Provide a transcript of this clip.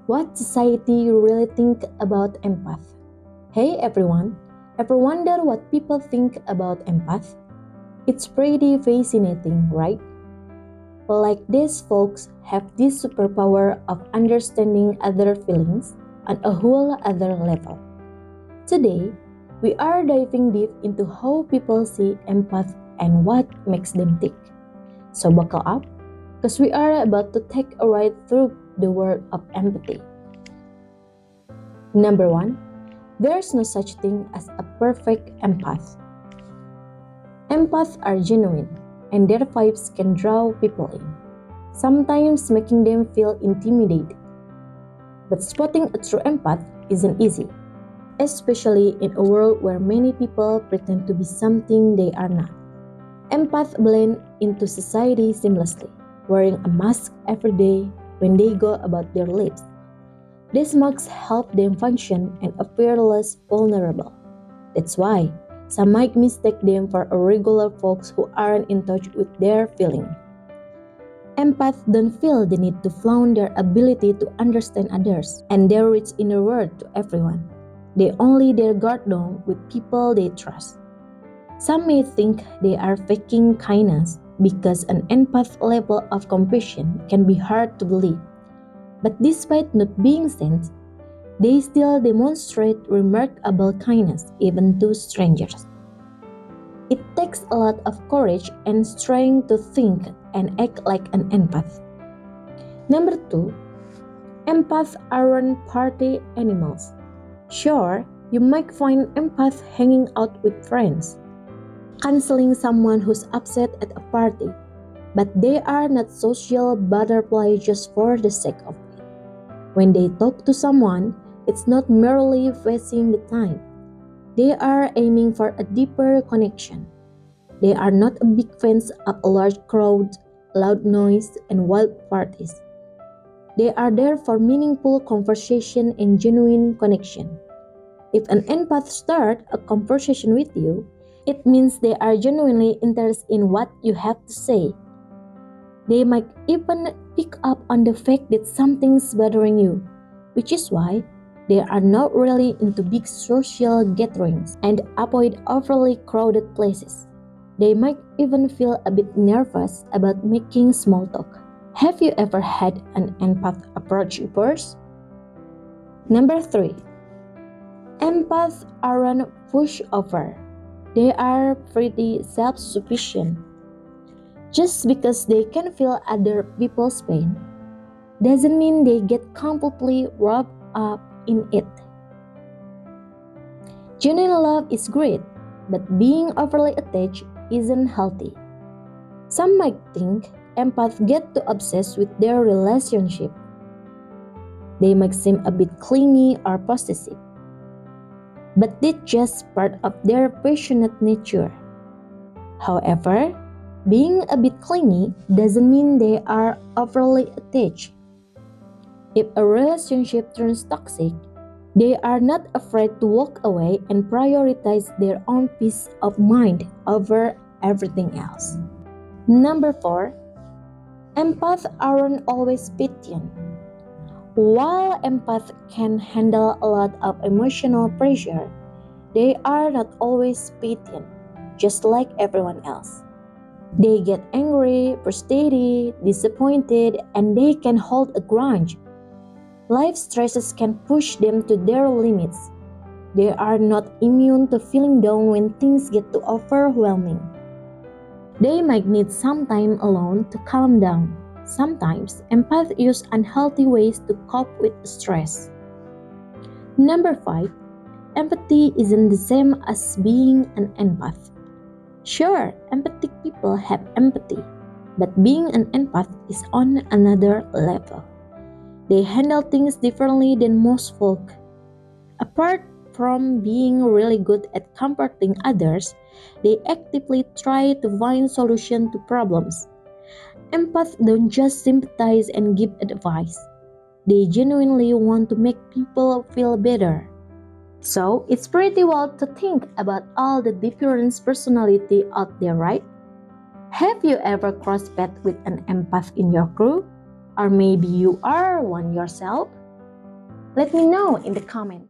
What society really think about empath? Hey everyone, ever wonder what people think about empath? It's pretty fascinating, right? Like these folks have this superpower of understanding other feelings on a whole other level. Today, we are diving deep into how people see empath and what makes them tick. So buckle up, because we are about to take a ride through the world of empathy. Number 1, there's no such thing as a perfect empath. Empaths are genuine, and their vibes can draw people in, sometimes making them feel intimidated. But spotting a true empath isn't easy, especially in a world where many people pretend to be something they are not. Empaths blend into society seamlessly, wearing a mask every day when they go about their lives. These masks help them function and appear less vulnerable. That's why some might mistake them for a regular folks who aren't in touch with their feelings. Empaths don't feel the need to flaunt their ability to understand others and their rich inner world to everyone. They only dare guard down with people they trust. Some may think they are faking kindness because an empath level of compassion can be hard to believe. But despite not being saints, they still demonstrate remarkable kindness even to strangers. It takes a lot of courage and strength to think and act like an empath. Number 2, empaths aren't party animals. Sure, you might find empaths hanging out with friends, canceling someone who's upset at a party, but they are not social butterflies just for the sake of it. When they talk to someone, it's not merely wasting the time. They are aiming for a deeper connection. They are not big fans of a large crowd, loud noise, and wild parties. They are there for meaningful conversation and genuine connection. If an empath starts a conversation with you, it means they are genuinely interested in what you have to say. They might even pick up on the fact that something's bothering you, which is why they are not really into big social gatherings and avoid overly crowded places. They might even feel a bit nervous about making small talk. Have you ever had an empath approach you first? Number 3, empaths aren't pushover. They are pretty self-sufficient. Just because they can feel other people's pain doesn't mean they get completely wrapped up in it. Genuine love is great, but being overly attached isn't healthy. Some might think empaths get too obsessed with their relationship. They might seem a bit clingy or possessive, but that's just part of their passionate nature. However, being a bit clingy doesn't mean they are overly attached. If a relationship turns toxic, they are not afraid to walk away and prioritize their own peace of mind over everything else. Number 4, empaths aren't always patient. While empaths can handle a lot of emotional pressure, they are not always patient, just like everyone else. They get angry, frustrated, disappointed, and they can hold a grudge. Life stresses can push them to their limits. They are not immune to feeling down when things get too overwhelming. They might need some time alone to calm down. Sometimes, empaths use unhealthy ways to cope with stress. Number 5, empathy isn't the same as being an empath. Sure, empathic people have empathy, but being an empath is on another level. They handle things differently than most folk. Apart from being really good at comforting others, they actively try to find solutions to problems. Empaths don't just sympathize and give advice. They genuinely want to make people feel better. So, it's pretty wild to think about all the different personality out there, right? Have you ever crossed paths with an empath in your crew? Or maybe you are one yourself? Let me know in the comments.